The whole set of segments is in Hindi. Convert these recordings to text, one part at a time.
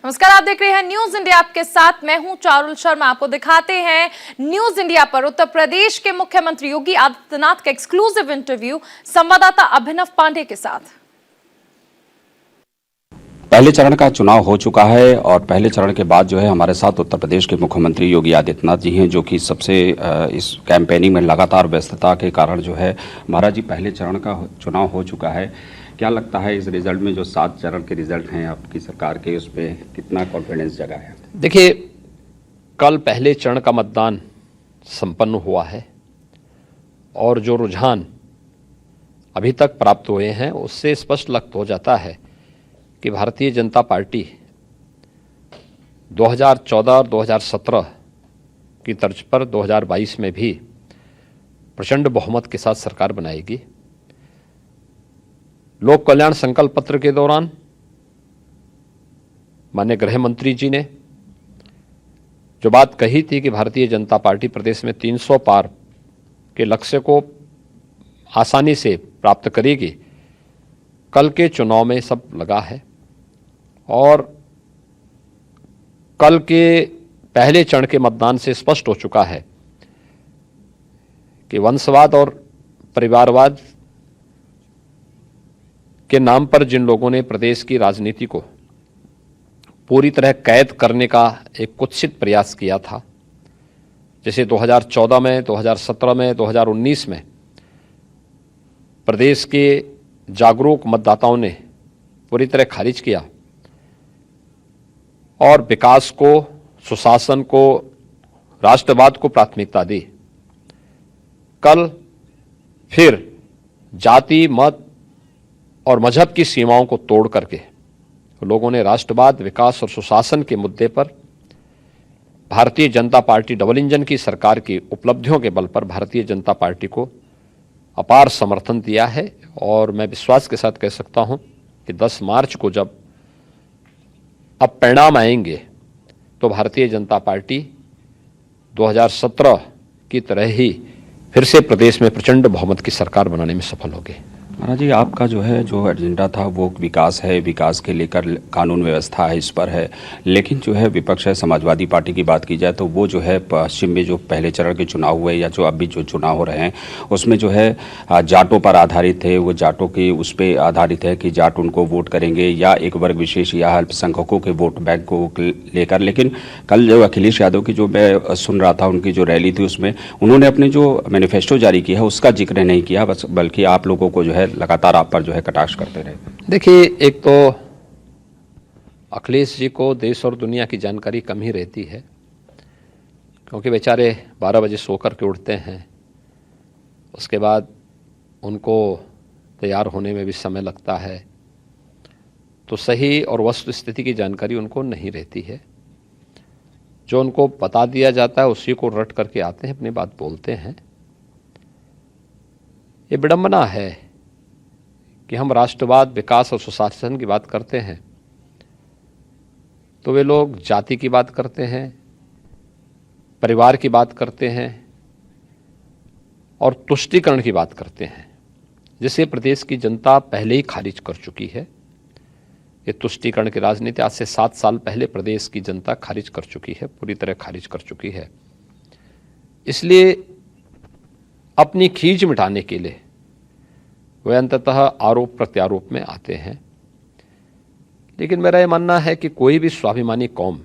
नमस्कार, आप देख रहे हैं न्यूज इंडिया। आपके साथ मैं हूं चारुल शर्मा। आपको दिखाते हैं न्यूज इंडिया पर उत्तर प्रदेश के मुख्यमंत्री योगी आदित्यनाथ का एक्सक्लूसिव इंटरव्यू संवाददाता अभिनव पांडे के साथ। पहले चरण का चुनाव हो चुका है और पहले चरण के बाद जो है हमारे साथ उत्तर प्रदेश के मुख्यमंत्री योगी आदित्यनाथ जी हैं, जो कि सबसे इस कैंपेनिंग में लगातार व्यस्तता के कारण जो है महाराज जी पहले चरण का चुनाव हो चुका है। क्या लगता है इस रिजल्ट में, जो 7 चरण के रिजल्ट हैं आपकी सरकार के, उस पर कितना कॉन्फिडेंस जगा है? देखिए, कल पहले चरण का मतदान संपन्न हुआ है और जो रुझान अभी तक प्राप्त हुए हैं उससे स्पष्ट लगता हो जाता है कि भारतीय जनता पार्टी 2014 और 2017 की तर्ज पर 2022 में भी प्रचंड बहुमत के साथ सरकार बनाएगी। लोक कल्याण संकल्प पत्र के दौरान माननीय गृह मंत्री जी ने जो बात कही थी कि भारतीय जनता पार्टी प्रदेश में 300 पार के लक्ष्य को आसानी से प्राप्त करेगी, कल के चुनाव में सब लगा है। और कल के पहले चरण के मतदान से स्पष्ट हो चुका है कि वंशवाद और परिवारवाद के नाम पर जिन लोगों ने प्रदेश की राजनीति को पूरी तरह कैद करने का एक कुत्सित प्रयास किया था, जैसे 2014 में, 2017 में, 2019 में प्रदेश के जागरूक मतदाताओं ने पूरी तरह खारिज किया और विकास को, सुशासन को, राष्ट्रवाद को प्राथमिकता दी। कल फिर जाति, मत और मजहब की सीमाओं को तोड़ करके लोगों ने राष्ट्रवाद, विकास और सुशासन के मुद्दे पर Bharatiya Janata party double engine की सरकार की उपलब्धियों के बल पर भारतीय जनता पार्टी को अपार समर्थन दिया है। और मैं विश्वास के साथ कह सकता हूं कि 10 मार्च को जब अब परिणाम आएंगे तो भारतीय जनता पार्टी 2017 की तरह ही फिर से प्रदेश में प्रचंड बहुमत की सरकार बनाने में सफल होगी। महाराज जी, आपका जो एजेंडा था वो विकास है, विकास के लेकर कानून व्यवस्था है, इस पर है। लेकिन जो है विपक्ष है, समाजवादी पार्टी की बात की जाए तो वो जो है पश्चिम में जो पहले चरण के चुनाव हुए या जो अभी जो चुनाव हो रहे हैं उसमें जो है जाटों पर आधारित है, वो जाटों की उस पर आधारित है कि जाट उनको वोट करेंगे या एक वर्ग विशेष या अल्पसंख्यकों के वोट बैंक को लेकर। लेकिन कल जो अखिलेश यादव की जो मैं सुन रहा था उनकी जो रैली थी उसमें उन्होंने अपने जो मैनिफेस्टो जारी किया है उसका जिक्र नहीं किया, बस बल्कि आप लोगों को जो है लगातार आप पर जो है कटाक्ष करते रहे। देखिए, एक तो अखिलेश जी को देश और दुनिया की जानकारी कम ही रहती है, क्योंकि बेचारे 12 बजे सो कर के उठते हैं, उसके बाद उनको तैयार होने में भी समय लगता है, तो सही और वस्तु स्थिति की जानकारी उनको नहीं रहती है। जो उनको बता दिया जाता है उसी को रट करके आते हैं, अपनी बात बोलते हैं। ये विडंबना है कि हम राष्ट्रवाद, विकास और सुशासन की बात करते हैं तो वे लोग जाति की बात करते हैं, परिवार की बात करते हैं और तुष्टीकरण की बात करते हैं, जिसे प्रदेश की जनता पहले ही खारिज कर चुकी है। ये तुष्टीकरण की राजनीति आज से 7 साल पहले प्रदेश की जनता खारिज कर चुकी है, पूरी तरह खारिज कर चुकी है। इसलिए अपनी खींच मिटाने के लिए वे अंततः आरोप प्रत्यारोप में आते हैं। लेकिन मेरा ये मानना है कि कोई भी स्वाभिमानी कौम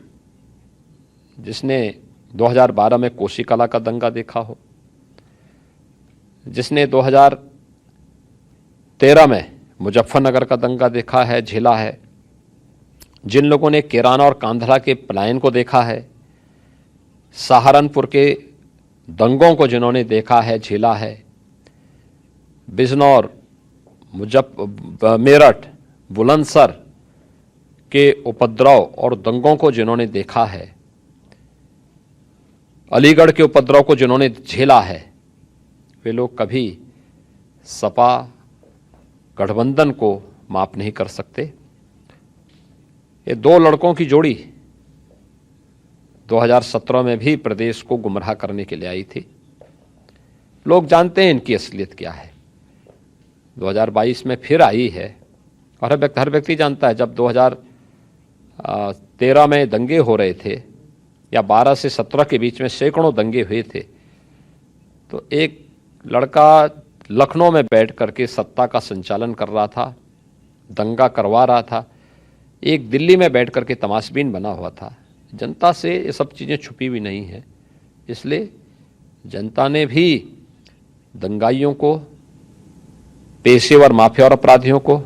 जिसने 2012 में कोशीकला का दंगा देखा हो, जिसने 2013 में मुजफ्फरनगर का दंगा देखा है, झेला है, जिन लोगों ने कैराना और कांधला के पलायन को देखा है, सहारनपुर के दंगों को जिन्होंने देखा है, झेला है, बिजनौर, मेरठ, बुलंदशहर के उपद्रव और दंगों को जिन्होंने देखा है, अलीगढ़ के उपद्रव को जिन्होंने झेला है, वे लोग कभी सपा गठबंधन को माफ नहीं कर सकते। ये 2 लड़कों की जोड़ी 2017 में भी प्रदेश को गुमराह करने के लिए आई थी। लोग जानते हैं इनकी असलियत क्या है। 2022 में फिर आई है और हर व्यक्ति जानता है, जब 13 में दंगे हो रहे थे या 12 से 17 के बीच में सैकड़ों दंगे हुए थे, तो एक लड़का लखनऊ में बैठ करके सत्ता का संचालन कर रहा था, दंगा करवा रहा था, एक दिल्ली में बैठ करके तमाशबीन बना हुआ था। जनता से ये सब चीज़ें छुपी हुई नहीं है, इसलिए जनता ने भी दंगाइयों को, पेशेवर माफिया और अपराधियों को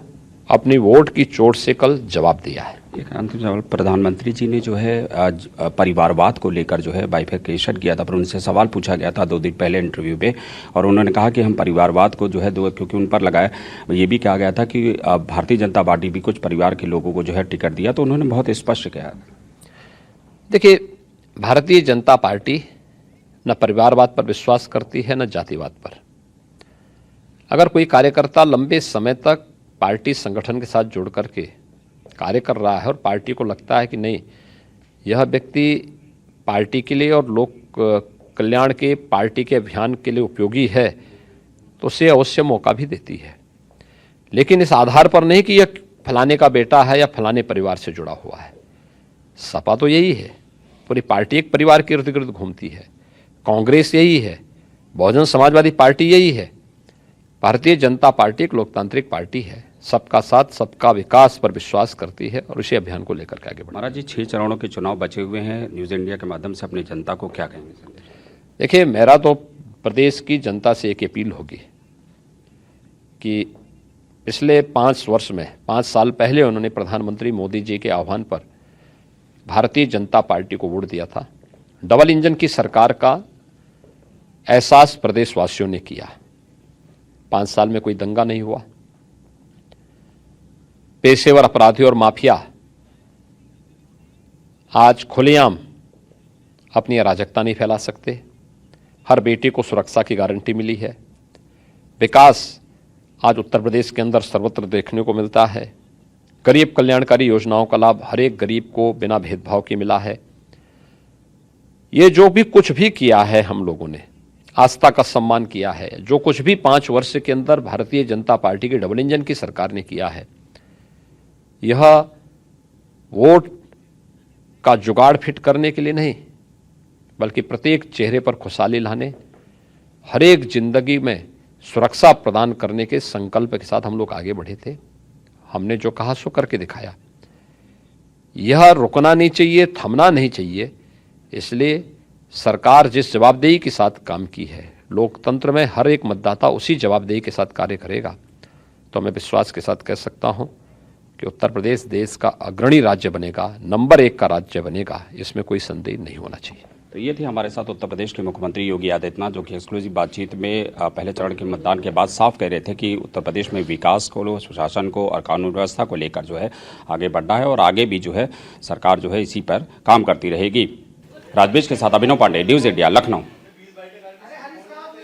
अपनी वोट की चोट से कल जवाब दिया है। एक अंतिम सवाल, प्रधानमंत्री जी ने जो है आज परिवारवाद को लेकर जो है बाइफरकेशन किया था, पर उनसे सवाल पूछा गया था 2 दिन पहले इंटरव्यू में, और उन्होंने कहा कि हम परिवारवाद को जो है क्योंकि उन पर लगाया, ये भी कहा गया था कि भारतीय जनता पार्टी भी कुछ परिवार के लोगों को जो है टिकट दिया, तो उन्होंने बहुत स्पष्ट किया। देखिए, भारतीय जनता पार्टी न परिवारवाद पर विश्वास करती है न जातिवाद पर। अगर कोई कार्यकर्ता लंबे समय तक पार्टी संगठन के साथ जुड़ करके कार्य कर रहा है और पार्टी को लगता है कि नहीं, यह व्यक्ति पार्टी के लिए और लोक कल्याण के, पार्टी के अभियान के लिए उपयोगी है, तो उसे अवश्य मौका भी देती है, लेकिन इस आधार पर नहीं कि यह फलाने का बेटा है या फलाने परिवार से जुड़ा हुआ है। सपा तो यही है, पूरी पार्टी एक परिवार के इर्द गिर्द घूमती है। कांग्रेस यही है, बहुजन समाजवादी पार्टी यही है। भारतीय जनता पार्टी एक लोकतांत्रिक पार्टी है, सबका साथ सबका विकास पर विश्वास करती है और इसी अभियान को लेकर के आगे बढ़। महाराज जी, 6 चरणों के चुनाव बचे हुए हैं, न्यूज़ इंडिया के माध्यम से अपनी जनता को क्या कहेंगे? देखिए, मेरा तो प्रदेश की जनता से एक अपील होगी कि पिछले 5 वर्ष में, 5 साल पहले उन्होंने प्रधानमंत्री मोदी जी के आह्वान पर भारतीय जनता पार्टी को वोट दिया था। डबल इंजन की सरकार का एहसास प्रदेशवासियों ने किया। 5 साल में कोई दंगा नहीं हुआ, पेशेवर अपराधी और माफिया आज खुलेआम अपनी अराजकता नहीं फैला सकते। हर बेटी को सुरक्षा की गारंटी मिली है। विकास आज उत्तर प्रदेश के अंदर सर्वत्र देखने को मिलता है। गरीब कल्याणकारी योजनाओं का लाभ हर एक गरीब को बिना भेदभाव के मिला है। ये जो भी कुछ भी किया है, हम लोगों ने आस्था का सम्मान किया है, जो कुछ भी 5 वर्ष के अंदर भारतीय जनता पार्टी की डबल इंजन की सरकार ने किया है, यह वोट का जुगाड़ फिट करने के लिए नहीं, बल्कि प्रत्येक चेहरे पर खुशहाली लाने, हर एक जिंदगी में सुरक्षा प्रदान करने के संकल्प के साथ हम लोग आगे बढ़े थे। हमने जो कहा सो करके दिखाया। यह रुकना नहीं चाहिए, थमना नहीं चाहिए। इसलिए सरकार जिस जवाबदेही के साथ काम की है, लोकतंत्र में हर एक मतदाता उसी जवाबदेही के साथ कार्य करेगा, तो मैं विश्वास के साथ कह सकता हूं कि उत्तर प्रदेश देश का अग्रणी राज्य बनेगा, नंबर 1 का राज्य बनेगा। इसमें कोई संदेह नहीं होना चाहिए। तो ये थे हमारे साथ उत्तर प्रदेश के मुख्यमंत्री योगी आदित्यनाथ, जो कि एक्सक्लूसिव बातचीत में पहले चरण के मतदान के बाद साफ कह रहे थे कि उत्तर प्रदेश में विकास को, सुशासन को और कानून व्यवस्था को लेकर जो है आगे बढ़ना है और आगे भी जो है सरकार जो है इसी पर काम करती रहेगी। राजबीज के साथ अभिनव पांडे, न्यूज़ इंडिया, लखनऊ।